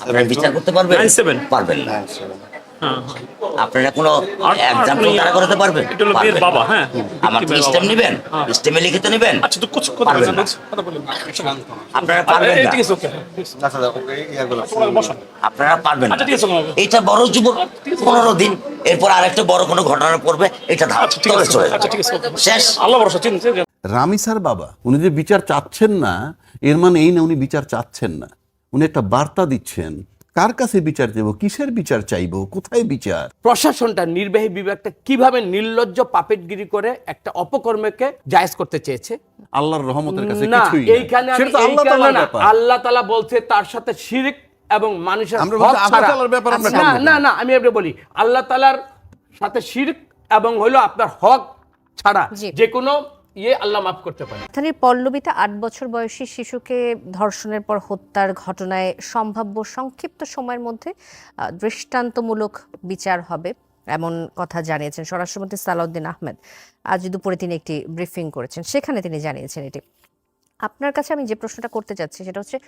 আপনারা বিচার করতে পারবেন? 9-7 পারবেন না। হ্যাঁ আপনারা কোনো আর এক্সাম্পল আপনি- দাঁড়া করাতে পারবেন? এটা হলো মেয়ের পারবেন বাবা, না। হ্যাঁ। আমার ভিক্টিমের বাবা, স্টেম নেবেন, হ্যাঁ। স্টেমে লিখিত নেবেন, আচ্ছা তো কুছ কথা পারবেন বলছেন, না। কথা বলেন। আপনারা পারবেন না। ঠিক আছে, ওকে। বসুন। আপনারা পারবেন না। আচ্ছা, ঠিক আছে, ওকে। এটা বড় যুবক 15 দিন, এরপর আরেকটা বড় কোনো ঘটনা পড়বে, এটা আচ্ছা, ঠিক তলে আছে, চলে আচ্ছা, যাবে। ঠিক আছে, ওকে। শেষ। আল্লাহ ভরসা, চিন্তা রামিসার বাবা উনি যে বিচার চাচ্ছেন না, এর মানে এই না উনি বিচার চাচ্ছেন না। উনি একটা বার্তা দিচ্ছেন, কার কাছে বিচার চাইবো, কিসের বিচার চাইবো, কোথায় বিচার। প্রশাসনটা, নির্বাহী বিভাগটা কিভাবে নির্লজ্জ পাপেটগিরি করে একটা অপকর্মকে জায়েজ করতে চেয়েছে। আল্লাহর রহমতের কাছে না, কিছুই এইখানে সেটা তো আল্লাহ তাআলার ব্যাপার। আল্লাহ তাআলা বলছে তার সাথে শিরক এবং মানুষের আমরা হক বলছি আল্লাহ ছাড়া। তাআলার ব্যাপার আমরা না কেন বলবো? না না, আমি আপনি বলি আল্লাহ তাআলার সাথে শিরক এবং হলো আপনার হক ছাড়া জি। যে কোনো আল্লাহ মাফ করতে পারে। রাজধানীর পল্লবীতে 8 বছর বয়সী শিশুকে ধর্ষণের পর হত্যার ঘটনায় সম্ভাব্য সংক্ষিপ্ত সময়ের মধ্যে দৃষ্টান্তমূলক বিচার হবে এমন কথা জানিয়েছেন স্বরাষ্ট্রমন্ত্রী সালাউদ্দিন আহমেদ। আজ দুপুরে তিনি একটি ব্রিফিং করেছেন, সেখানে তিনি জানিয়েছেন এটি। আপনার কাছে আমি যে প্রশ্নটা করতে চাচ্ছি সেটা হচ্ছে,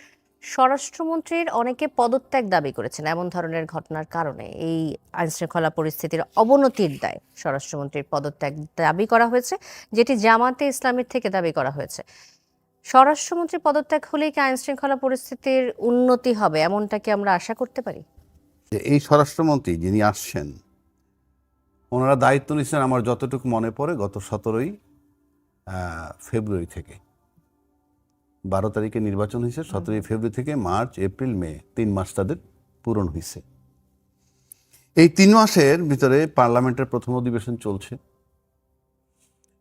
স্বরাষ্ট্রমন্ত্রীর অনেকে পদত্যাগ দাবি করেছেন এমন ধরনের ঘটনার কারণে। এই আইনশৃঙ্খলা পরিস্থিতির অবনতির দায় স্বরাষ্ট্রমন্ত্রীর পদত্যাগ দাবি করা হয়েছে, যেটি জামাতে ইসলামীর থেকে দাবি করা হয়েছে। স্বরাষ্ট্রমন্ত্রী পদত্যাগ হলেই কি আইনশৃঙ্খলা পরিস্থিতির উন্নতি হবে, এমনটা কি আমরা আশা করতে পারি? যে এই স্বরাষ্ট্রমন্ত্রী যিনি আসছেন, ওনারা দায়িত্ব নিচ্ছেন আমার যতটুকু মনে পড়ে গত 17ই ফেব্রুয়ারি থেকে। 12 তারিখে নির্বাচন হয়েছে, 17ই ফেব্রুয়ারি থেকে মার্চ, এপ্রিল, মে 3 মাস তাদের পূরণ হয়েছে। এই 3 মাসের ভিতরে পার্লামেন্টের প্রথম অধিবেশন চলছে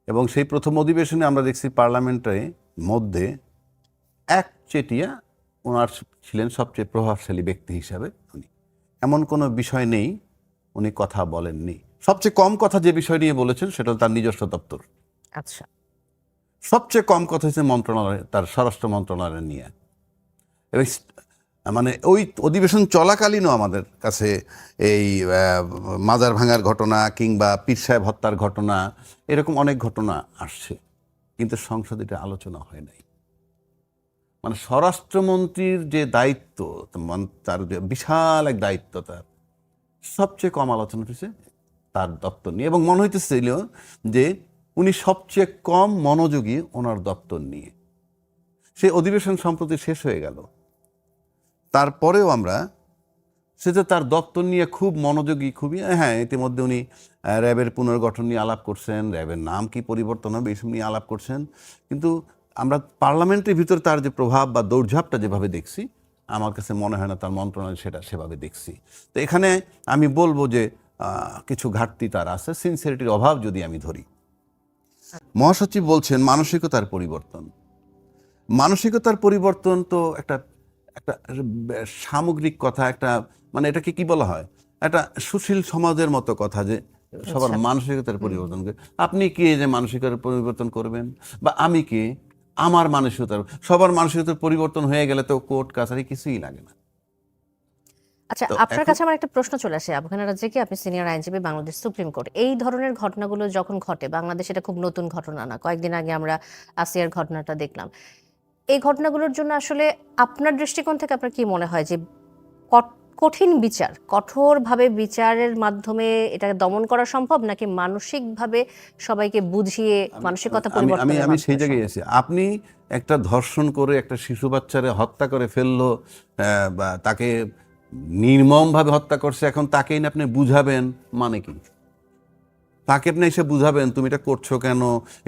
এবং সেই প্রথম অধিবেশনে আমরা দেখছি পার্লামেন্টের মধ্যে একচেটিয়া ওনার ছিলেন সবচেয়ে প্রভাবশালী ব্যক্তি হিসাবে। উনি এমন কোনো বিষয় নেই উনি কথা বলেননি। সবচেয়ে কম কথা যে বিষয় নিয়ে বলেছেন সেটা তার নিজস্ব দপ্তর। আচ্ছা, সবচেয়ে কম কথা হচ্ছে মন্ত্রণালয়, তার স্বরাষ্ট্র মন্ত্রণালয় নিয়ে। এবং মানে ওই অধিবেশন চলাকালীনও আমাদের কাছে এই মাজার ভাঙার ঘটনা কিংবা পীর সাহেব হত্যার ঘটনা, এরকম অনেক ঘটনা আসছে, কিন্তু সংসদে এটা আলোচনা হয় নাই। মানে স্বরাষ্ট্রমন্ত্রীর যে দায়িত্ব, তার যে বিশাল এক দায়িত্ব, তার সবচেয়ে কম আলোচনা হয়েছে তার দপ্তর নিয়ে। এবং মনে হইতেছিল যে উনি সবচেয়ে কম মনোযোগী ওনার দপ্তর নিয়ে। সেই অধিবেশন সম্প্রতি শেষ হয়ে গেল, তারপরেও আমরা সেটা তার দপ্তর নিয়ে খুব মনোযোগী, খুবই, হ্যাঁ, ইতিমধ্যে উনি র্যাবের পুনর্গঠন নিয়ে আলাপ করছেন, র্যাবের নাম কি পরিবর্তন হবে এইসব নিয়ে আলাপ করছেন, কিন্তু আমরা পার্লামেন্টের ভিতরে তার যে প্রভাব বা দৌড়ঝাঁপটা যেভাবে দেখছি, আমার কাছে মনে হয় না তার মন্ত্রণালয় সেটা সেভাবে দেখছি। তো এখানে আমি বলবো যে কিছু ঘাটতি তার আছে, সিনসিয়ারিটির অভাব যদি আমি ধরি। মহাসচিব বলছেন মানসিকতার পরিবর্তন। মানসিকতার পরিবর্তন তো একটা একটা সামগ্রিক কথা, একটা মানে এটাকে কি বলা হয়, একটা সুশীল সমাজের মতো কথা, যে সবার মানসিকতার পরিবর্তন করে। আপনি কে যে মানসিকতার পরিবর্তন করবেন, বা আমি কে, আমার মানসিকতার, সবার মানসিকতার পরিবর্তন হয়ে গেলে তো কোর্ট কাছারি কিছুই লাগে না। আচ্ছা, তো আপনার কাছে আমার একটা প্রশ্ন চলে আসে। আবু রাজ্জাকি, আপনি সিনিয়র আইনজীবী, বাংলাদেশ সুপ্রিম কোর্ট। এই ধরনের ঘটনাগুলো যখন ঘটে, বাংলাদেশ এটা খুব নতুন ঘটনা না, কয়েকদিন আগে আমরা আসিয়ার ঘটনাটা দেখলাম। এই ঘটনাগুলোর জন্য আসলে আপনার দৃষ্টিকোণ থেকে আপনার কি মনে হয় যে কঠিন বিচার, কঠোরভাবে বিচারের মাধ্যমে এটাকে দমন করা সম্ভব, নাকি মানসিকভাবে সবাইকে বুঝিয়ে মানসিকতা পরিবর্তন? আমি সেই জায়গায় আছি। আপনি একটা ধর্ষণ করে একটা শিশু বাচ্চারে হত্যা করে ফেললো, বা তাকে নির্মমভাবে হত্যা করছে, এখন তাকেই না আপনি বুঝাবেন, মানে কি? তাকে আপনি এসে বুঝাবেন তুমি এটা করছো কেন,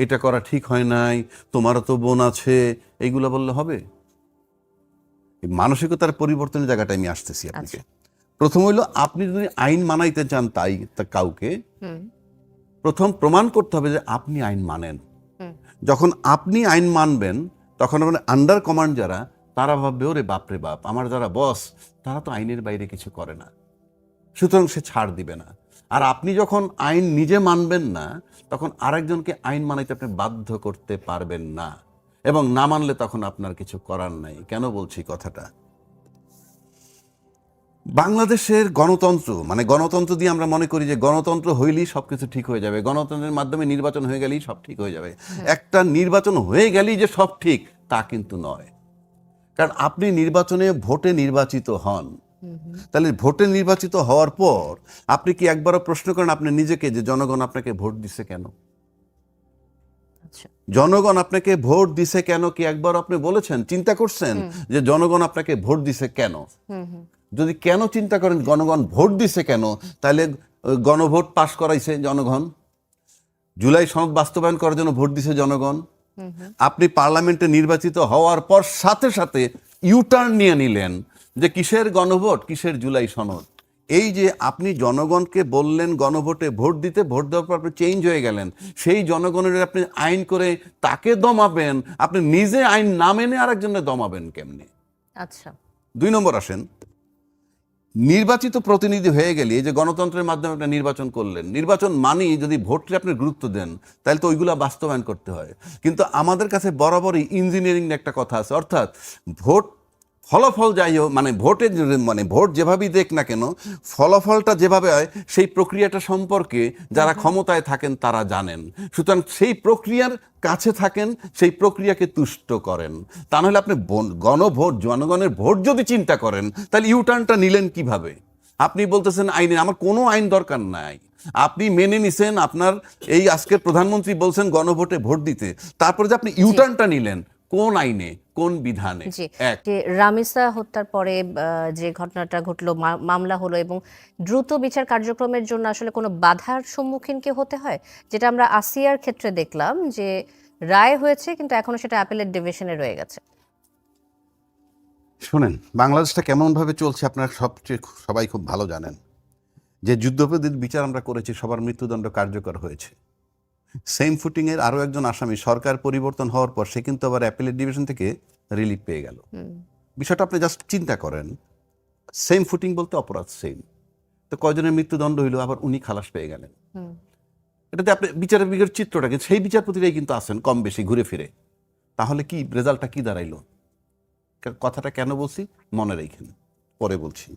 এটা করা ঠিক হয় নাই, তোমারও তো বোন আছে, এইগুলো বললে হবে? মানসিকতার পরিবর্তনের জায়গাটা আমি আসতেছি আপনাকে। প্রথম হইলো, আপনি যদি আইন মানাইতে চান কাউকে, প্রথম প্রমাণ করতে হবে যে আপনি আইন মানেন। যখন আপনি আইন মানবেন, তখন মানে আন্ডার কমান্ড যারা, তারা ভাববে ওরে বাপরে বাপ, আমার যারা বস তারা তো আইনের বাইরে কিছু করে না, সুতরাং সে ছাড় দিবে না। আর আপনি যখন আইন নিজে মানবেন না, তখন আরেকজনকে আইন মানাইতে আপনি বাধ্য করতে পারবেন না, এবং না মানলে তখন আপনার কিছু করার নাই। কেন বলছি কথাটা? বাংলাদেশের গণতন্ত্র, মানে গণতন্ত্র দিয়ে আমরা মনে করি যে গণতন্ত্র হইলেই সবকিছু ঠিক হয়ে যাবে, গণতন্ত্রের মাধ্যমে নির্বাচন হয়ে গেলেই সব ঠিক হয়ে যাবে। একটা নির্বাচন হয়ে গেলেই যে সব ঠিক, তা কিন্তু নয়। কারণ আপনি নির্বাচনে ভোটে নির্বাচিত হন, তাহলে ভোটে নির্বাচিত হওয়ার পর আপনি কি একবারও প্রশ্ন করেন আপনি নিজেকে যে জনগণ আপনাকে ভোট দিছে কেন? আচ্ছা। জনগণ আপনাকে ভোট দিছে কেন কি একবার আপনি বলেছেন, চিন্তা করছেন যে জনগণ আপনাকে ভোট দিছে কেন? যদি কেন চিন্তা করেন জনগণ ভোট দিছে কেন, তাহলে গণভোট পাশ করাইছে জনগণ, জুলাই সনদ বাস্তবায়ন করার জন্য ভোট দিছে জনগণ। আপনি পার্লামেন্টে নির্বাচিত হওয়ার পর সাথে সাথে ইউটার্ন নিয়ে নিলেন যে কিসের গণভোট, কিসের জুলাই সনদ। এই যে আপনি জনগণকে বললেন গণভোটে ভোট দিতে, ভোট দেওয়ার পর আপনি চেঞ্জ হয়ে গেলেন, সেই জনগণের আপনি আইন করে তাকে দমাবেন, আপনি নিজে আইন না মেনে আরেকজনে দমাবেন কেমনি? আচ্ছা। 2 নম্বর আসেন, নির্বাচিত প্রতিনিধি হয়ে গেলে, এই যে গণতন্ত্রের মাধ্যমে আপনি নির্বাচন করলেন, নির্বাচন মানেই যদি ভোটে আপনি গুরুত্ব দেন তাহলে তো ওইগুলা বাস্তবায়ন করতে হয়। কিন্তু আমাদের কাছে বরাবরই ইঞ্জিনিয়ারিং একটা কথা আছে, অর্থাৎ ভোট ফলাফল যাই হোক, মানে ভোটের মানে ভোট যেভাবেই দেখ না কেন, ফলাফলটা যেভাবে হয় সেই প্রক্রিয়াটা সম্পর্কে যারা ক্ষমতায় থাকেন তারা জানেন। সুতরাং সেই প্রক্রিয়ার কাছে থাকেন, সেই প্রক্রিয়াকে তুষ্ট করেন। তা নাহলে আপনি গণভোট, জনগণের ভোট যদি চিন্তা করেন তাহলে ইউটার্নটা নিলেন কিভাবে? আপনি বলতেছেন আইনে, আমার কোনো আইন দরকার নাই, আপনি মেনে নিছেন, আপনার এই আজকের প্রধানমন্ত্রী বলছেন গণভোটে ভোট দিতে, তারপরে যে আপনি ইউটার্নটা নিলেন কোন আইনে, কোন বিধানে? এক, যে রামিসা হত্যার পরে যে ঘটনাটা ঘটলো, মামলা হলো এবং দ্রুত বিচার কার্যক্রমের জন্য আসলে কোনো বাধার সম্মুখীন কি হতে হয়? যেটা আমরা আসিয়ার ক্ষেত্রে দেখলাম যে রায় হয়েছে কিন্তু এখনো সেটা অ্যাপেলেট ডিভিশনে রয়ে গেছে। শোনেন, বাংলাদেশটা কেমনভাবে চলছে আপনারা সবাই খুব ভালো জানেন। যে যুদ্ধাপরাধীর বিচার আমরা করেছি সবার মৃত্যুদণ্ড কার্যকর হয়েছে। সেম ফুটিংয়ের আরও একজন আসামি সরকার পরিবর্তন হওয়ার পর সে কিন্তু আবার অ্যাপেলেট ডিভিশন থেকে রিলিফ পেয়ে গেল। বিষয়টা আপনি জাস্ট চিন্তা করেন, সেম ফুটিং বলতে অপরাধ সেম, তো কয়জনের মৃত্যুদণ্ড হইলো, আবার উনি খালাস পেয়ে গেলেন। এটাতে আপনি বিচারের বিগের চিত্রটাকে, সেই বিচারপতিরাই কিন্তু আছেন কম বেশি ঘুরে ফিরে। তাহলে কি রেজাল্টটা কি দাঁড়াইলো? কথাটা কেন বলছি মনে রেখেন, পরে বলছি।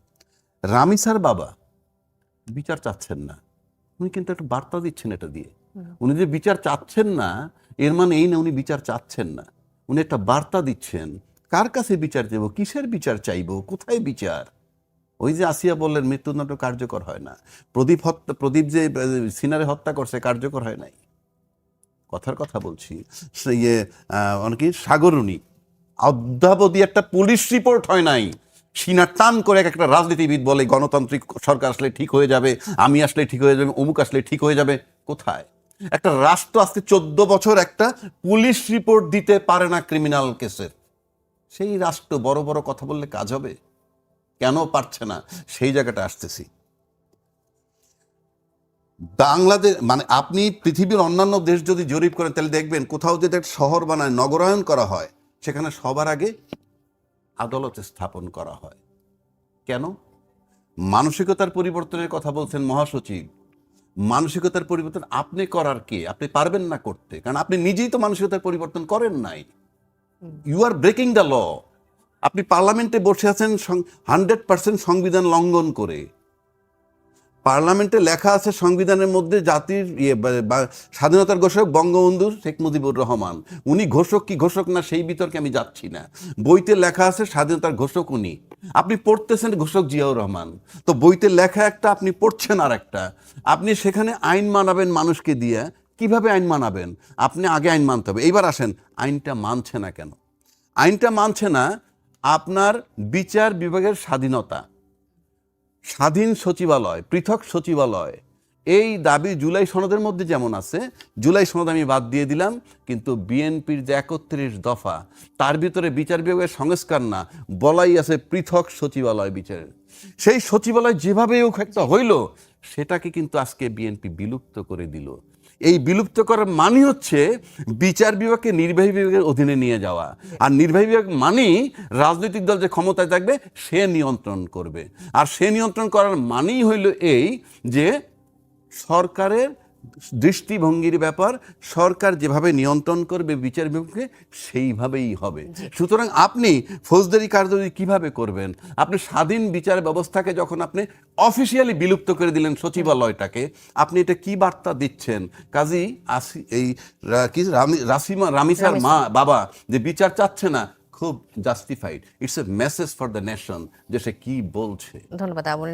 রামিসার বাবা বিচার চাচ্ছেন না, উনি কিন্তু একটা বার্তা দিচ্ছেন এটা দিয়ে। উনি যে বিচার চাচ্ছেন না এর মানে এই না উনি বিচার চাচ্ছেন না, উনি একটা বার্তা দিচ্ছেন। কার কাছে বিচার চাইব, কিসের বিচার চাইব, কোথায় বিচার? ওই যে আসিয়া বললেন মৃত্যুদণ্ড কার্যকর হয় না, প্রদীপ যে সিনারে হত্যা করছে কার্যকর হয় নাই। কথার কথা বলছি, ইয়ে অনেকে সাগরুনি অদ্যাবধি একটা পুলিশ রিপোর্ট হয় নাই। সিনা টান করে একটা রাজনীতিবিদ বলে গণতান্ত্রিক সরকার আসলে ঠিক হয়ে যাবে, আমি আসলে ঠিক হয়ে যাবে, অমুক আসলে ঠিক হয়ে যাবে। কোথায়? একটা রাষ্ট্র আজকে 14 বছর একটা পুলিশ রিপোর্ট দিতে পারে না ক্রিমিনাল কেসের। সেই রাষ্ট্র বড় বড় কথা বললে কাজ হবে? কেন পারছে না? সেই জায়গাটা আসতেছি। বাংলাদেশ মানে আপনি পৃথিবীর অন্যান্য দেশ যদি জরিপ করেন তাহলে দেখবেন কোথাও যদি একটা শহর বানায়, নগরায়ণ করা হয়, সেখানে সবার আগে আদালত স্থাপন করা হয়। কেন? মানসিকতার পরিবর্তনের কথা বলছেন মহাসচিব। মানসিকতার পরিবর্তন আপনি করার কে? আপনি পারবেন না করতে, কারণ আপনি নিজেই তো মানসিকতার পরিবর্তন করেন নাই। You are breaking the law. আপনি পার্লামেন্টে বসে আছেন 100% সংবিধান লঙ্ঘন করে। পার্লামেন্টে লেখা আছে সংবিধানের মধ্যে জাতির স্বাধীনতার ঘোষক বঙ্গবন্ধু শেখ মুজিবুর রহমান। উনি ঘোষক কি ঘোষক না সেই বিতর্কে আমি যাচ্ছি না। বইতে লেখা আছে স্বাধীনতার ঘোষক উনি, আপনি পড়তেছেন ঘোষক জিয়াউর রহমান। তো বইতে লেখা একটা, আপনি পড়ছেন আর একটা। আপনি সেখানে আইন মানাবেন মানুষকে দিয়ে, কিভাবে আইন মানাবেন? আপনি আগে আইন মানতে হবে। এইবার আসেন, আইনটা মানছে না কেন? আইনটা মানছে না আপনার বিচার বিভাগের স্বাধীনতা, স্বাধীন সচিবালয়, পৃথক সচিবালয়, এই দাবি জুলাই সনদের মধ্যে যেমন আছে। জুলাই সনদ আমি বাদ দিয়ে দিলাম, কিন্তু বিএনপির যে 31 দফা তার ভিতরে বিচার বিভাগের সংস্কার না, বলাই আছে পৃথক সচিবালয় বিচারের। সেই সচিবালয় যেভাবে একটা হইল সেটাকে কিন্তু আজকে বিএনপি বিলুপ্ত করে দিল। এই বিলুপ্ত করার মানে হচ্ছে বিচার বিভাগকে নির্বাহী বিভাগের অধীনে নিয়ে যাওয়া। আর নির্বাহী বিভাগ মানেই রাজনৈতিক দল যে ক্ষমতায় থাকবে সে নিয়ন্ত্রণ করবে। আর সে নিয়ন্ত্রণ করার মানেই হইল এই যে সরকারের দৃষ্টিভঙ্গির ব্যাপার, সরকার যেভাবে নিয়ন্ত্রণ করবে বিচার বিভাগকে সেইভাবেই হবে। সুতরাং আপনি ফৌজদারি কার্যবিধি কিভাবে করবেন? আপনি স্বাধীন বিচার ব্যবস্থাকে যখন আপনি অফিসিয়ালি বিলুপ্ত করে দিলেন সচিবালয়টাকে, আপনি এটা কি বার্তা দিচ্ছেন? কাজী এই রামিসার মা বাবা যে বিচার চাচ্ছে না, খুব justified. It's a message for the nation যে সে কি বলছে। ধন্যবাদ আমন।